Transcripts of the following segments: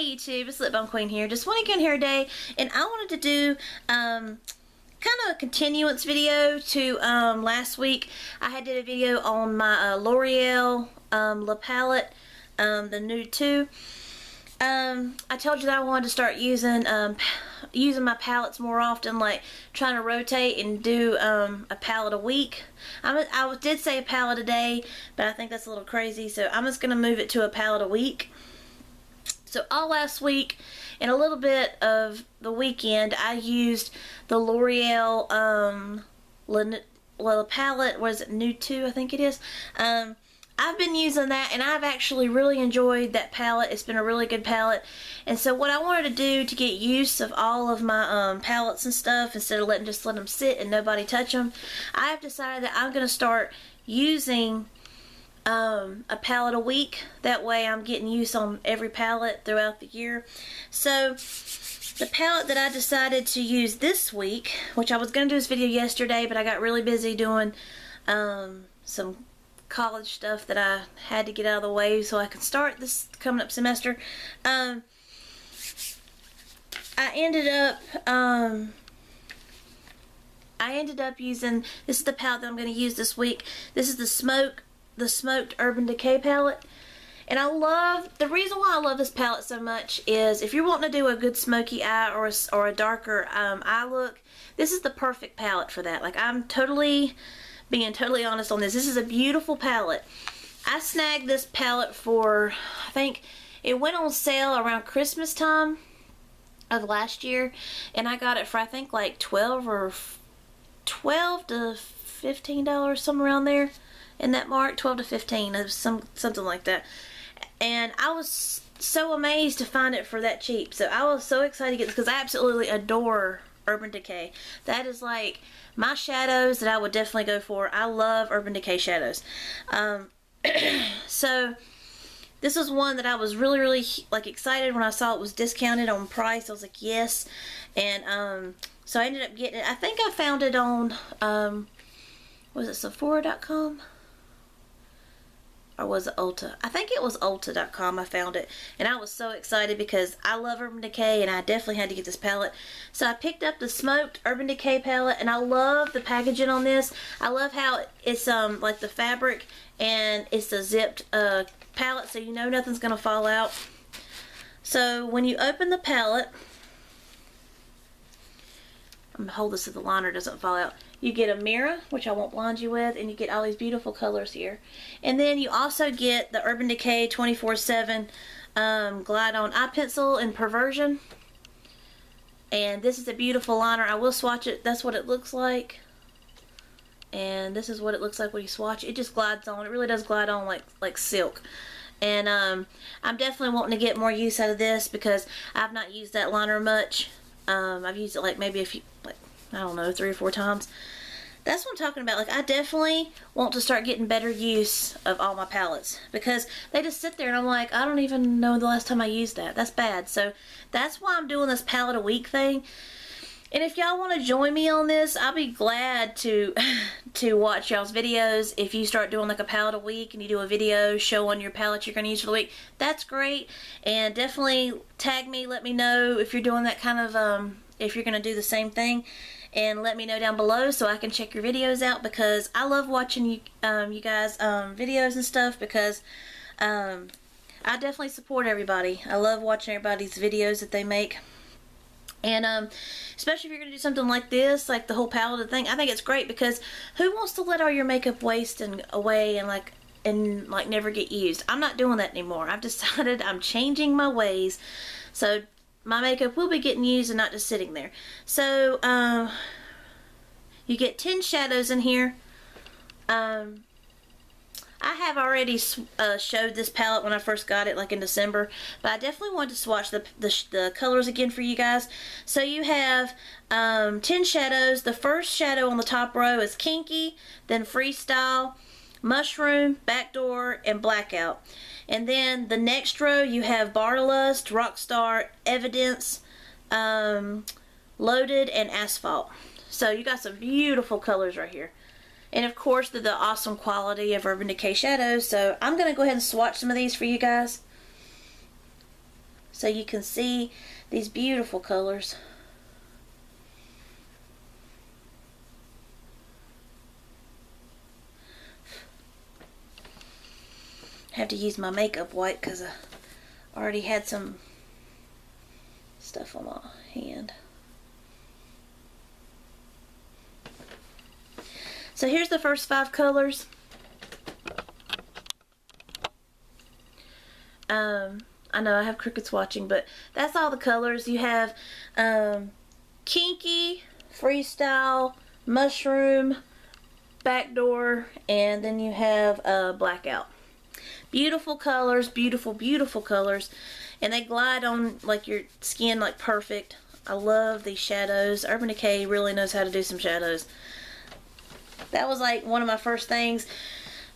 Hey YouTube, it's Lip Balm Queen here. Just want to get in here today, and I wanted to do kind of a continuance video to last week. I did a video on my L'Oreal La Palette, the Nude 2. I told you that I wanted to start using my palettes more often, like trying to rotate and do a palette a week. I did say a palette a day, but I think that's a little crazy, so I'm just going to move it to a palette a week. So all last week and a little bit of the weekend, I used the L'Oreal La Palette, was it Nude 2, I think it is. I've been using that, and I've actually really enjoyed that palette. It's been a really good palette. And so what I wanted to do to get use of all of my palettes and stuff, instead of let them sit and nobody touch them, I have decided that I'm going to start using a palette a week. That way I'm getting use on every palette throughout the year. So the palette that I decided to use this week, which I was going to do this video yesterday, but I got really busy doing some college stuff that I had to get out of the way so I can start this coming up semester. I ended up using, this is the palette that I'm going to use this week. This is the Smoked Urban Decay palette. And the reason why I love this palette so much is if you're wanting to do a good smoky eye or a darker eye look, this is the perfect palette for that. Like, I'm being totally honest on this. This is a beautiful palette. I snagged this palette for, I think it went on sale around Christmas time of last year, and I got it for I think like $12 to $15, somewhere around there in that mark, 12 to 15, something like that. And I was so amazed to find it for that cheap. So I was so excited to get this because I absolutely adore Urban Decay. That is like my shadows that I would definitely go for. I love Urban Decay shadows. So this was one that I was really like excited when I saw it was discounted on price. I was like, yes. And so I ended up getting it. I think I found it on was it Sephora.com? Or was it Ulta? I think it was Ulta.com. I found it, and I was so excited because I love Urban Decay, and I definitely had to get this palette. So I picked up the Smoked Urban Decay palette, and I love the packaging on this. I love how it's like the fabric, and it's a zipped palette, so you know nothing's gonna fall out. So when you open the palette, I'm gonna hold this so the liner doesn't fall out. You get a mirror, which I won't blind you with, and you get all these beautiful colors here. And then you also get the Urban Decay 24/7 Glide On Eye Pencil in Perversion. And this is a beautiful liner. I will swatch it. That's what it looks like. And this is what it looks like when you swatch it. It just glides on. It really does glide on like silk. And I'm definitely wanting to get more use out of this because I've not used that liner much. I've used it like maybe I don't know, 3 or 4 times. That's what I'm talking about. Like, I definitely want to start getting better use of all my palettes because they just sit there and I'm like, I don't even know the last time I used that. That's bad. So that's why I'm doing this palette a week thing. And if y'all want to join me on this, I'll be glad to watch y'all's videos. If you start doing like a palette a week and you do a video showing your palettes you're going to use for the week, that's great. And definitely tag me, let me know if you're doing that kind of, if you're going to do the same thing. And let me know down below so I can check your videos out because I love watching you guys videos and stuff because I definitely support everybody. I love watching everybody's videos that they make. And especially if you're going to do something like this, like the whole palette thing, I think it's great because who wants to let all your makeup waste and away and like never get used? I'm not doing that anymore. I've decided I'm changing my ways. So my makeup will be getting used and not just sitting there. So you get 10 shadows in here. I have already showed this palette when I first got it, like in December, but I definitely wanted to swatch the colors again for you guys. So you have 10 shadows. The first shadow on the top row is Kinky, then Freestyle, Mushroom, Backdoor, and Blackout. And then the next row you have Barlust, Rockstar, Evidence, Loaded, and Asphalt. So you got some beautiful colors right here. And of course the awesome quality of Urban Decay shadows. So I'm going to go ahead and swatch some of these for you guys. so you can see these beautiful colors. I have to use my makeup wipe because I already had some stuff on my hand. So here's the first 5 colors. I know I have crickets watching, but that's all the colors. You have Kinky, Freestyle, Mushroom, Backdoor, and then you have Blackout. Beautiful colors, beautiful, beautiful colors, and they glide on like your skin like perfect. I love these shadows. Urban Decay really knows how to do some shadows. That was like one of my first things.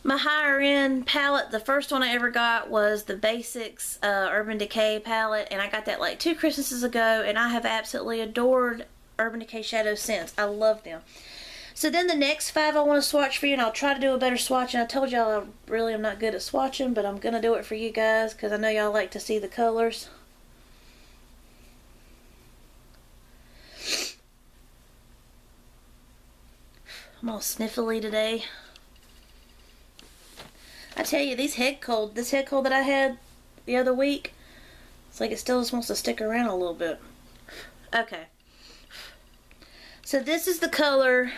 My higher end palette, the first one I ever got was the Basics Urban Decay palette, and I got that like 2 Christmases ago, and I have absolutely adored Urban Decay shadows since. I love them. So then the next 5 I want to swatch for you, and I'll try to do a better swatch. And I told y'all I really am not good at swatching, but I'm going to do it for you guys because I know y'all like to see the colors. I'm all sniffly today. I tell you, this head cold that I had the other week, it's like it still just wants to stick around a little bit. Okay. So this is the color.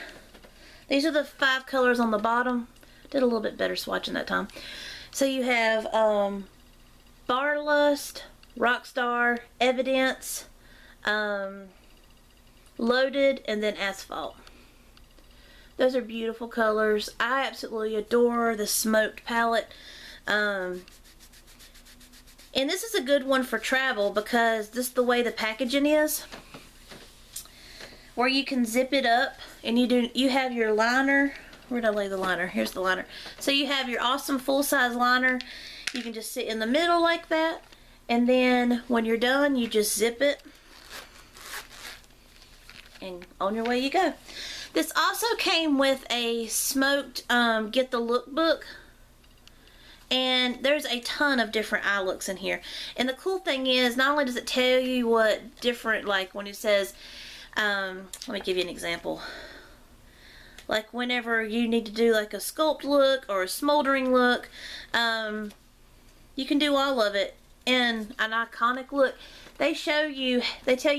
These are the 5 colors on the bottom. Did a little bit better swatching that time. So you have Barlust, Rockstar, Evidence, Loaded, and then Asphalt. Those are beautiful colors. I absolutely adore the smoked palette. And this is a good one for travel because this is the way the packaging is. Where you can zip it up and you have your liner. Where did I lay the liner? Here's the liner. So you have your awesome full-size liner. You can just sit in the middle like that. And then when you're done, you just zip it. And on your way you go. This also came with a smoked Get the Lookbook, and there's a ton of different eye looks in here. And the cool thing is, not only does it tell you what different, like when it says, let me give you an example. Like whenever you need to do like a sculpt look or a smoldering look, you can do all of it in an iconic look. They tell you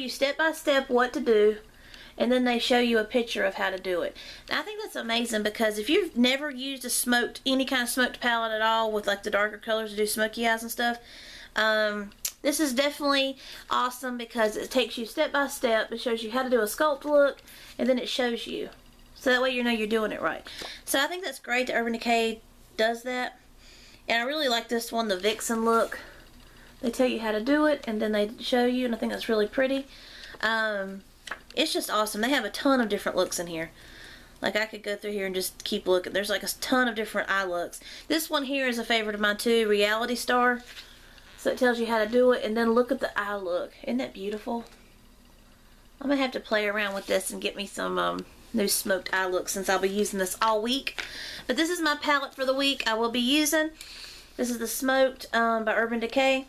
step by step what to do. And then they show you a picture of how to do it. Now, I think that's amazing because if you've never used any kind of smoked palette at all with like the darker colors to do smoky eyes and stuff, this is definitely awesome because it takes you step by step. It shows you how to do a sculpt look, and then it shows you. So that way you know you're doing it right. So I think that's great that Urban Decay does that. And I really like this one, the Vixen look. They tell you how to do it, and then they show you, and I think that's really pretty. It's just awesome. They have a ton of different looks in here. Like I could go through here and just keep looking. There's like a ton of different eye looks. This one here is a favorite of mine too, Reality Star. So it tells you how to do it, and then look at the eye look. Isn't that beautiful? I'm going to have to play around with this and get me some new smoked eye looks since I'll be using this all week. But this is my palette for the week I will be using. This is the Smoked by Urban Decay.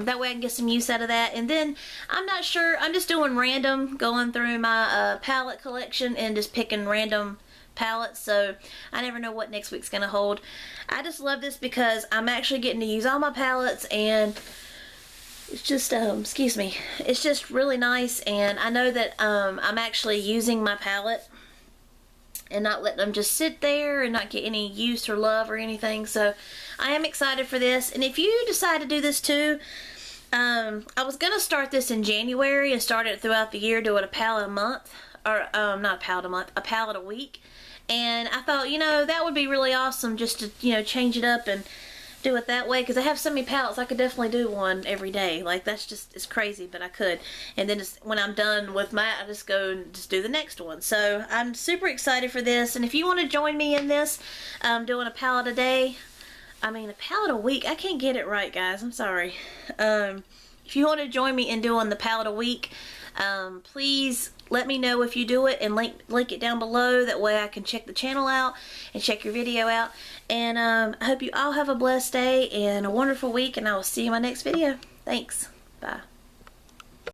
That way I can get some use out of that. And then, I'm not sure, I'm just doing random, going through my palette collection and just picking random palettes, so I never know what next week's going to hold. I just love this because I'm actually getting to use all my palettes, and it's just, excuse me, it's just really nice, and I know that I'm actually using my palette and not letting them just sit there and not get any use or love or anything. So I am excited for this. And if you decide to do this too, I was going to start this in January and start it throughout the year, doing a palette a month, or not a palette a month, a palette a week. And I thought, you know, that would be really awesome just to, you know, change it up and do it that way, because I have so many palettes I could definitely do one every day. Like, that's just, it's crazy, but I could. And then just, when I'm done with my, I just go and just do the next one. So I'm super excited for this, and if you want to join me in this, doing a palette a day, I mean a palette a week, I can't get it right, guys, I'm sorry. If you want to join me in doing the palette a week, Please let me know if you do it and link it down below. That way I can check the channel out and check your video out. And I hope you all have a blessed day and a wonderful week, and I will see you in my next video. Thanks. Bye.